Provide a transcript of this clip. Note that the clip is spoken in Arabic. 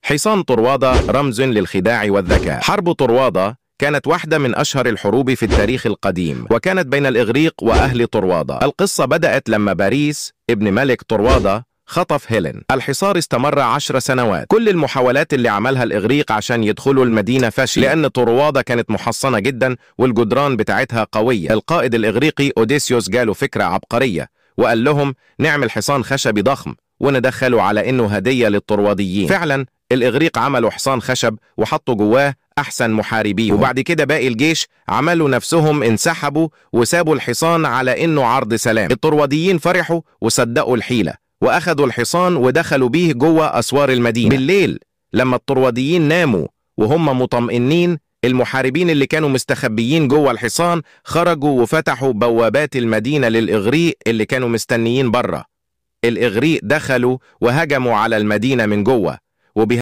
حصان طروادة رمز للخداع والذكاء. حرب طروادة كانت واحدة من أشهر الحروب في التاريخ القديم، وكانت بين الإغريق وأهل طروادة. القصة بدأت لما باريس ابن ملك طروادة خطف هيلين. الحصار استمر 10 سنوات. كل المحاولات اللي عملها الإغريق عشان يدخلوا المدينة فشل، لأن طروادة كانت محصنة جدا والجدران بتاعتها قوية. القائد الإغريقي أوديسيوس جاله فكرة عبقرية وقال لهم نعمل حصان خشبي ضخم وندخله على إنه هدية للطرواديين. فعلا الإغريق عملوا حصان خشب وحطوا جواه أحسن محاربين، وبعد كده باقي الجيش عملوا نفسهم انسحبوا وسابوا الحصان على إنه عرض سلام. الطرواديين فرحوا وصدقوا الحيلة وأخذوا الحصان ودخلوا بيه جوه أسوار المدينة. بالليل لما الطرواديين ناموا وهم مطمئنين، المحاربين اللي كانوا مستخبيين جوه الحصان خرجوا وفتحوا بوابات المدينة للإغريق اللي كانوا مستنيين بره. الإغريق دخلوا وهجموا على المدينة من جوه،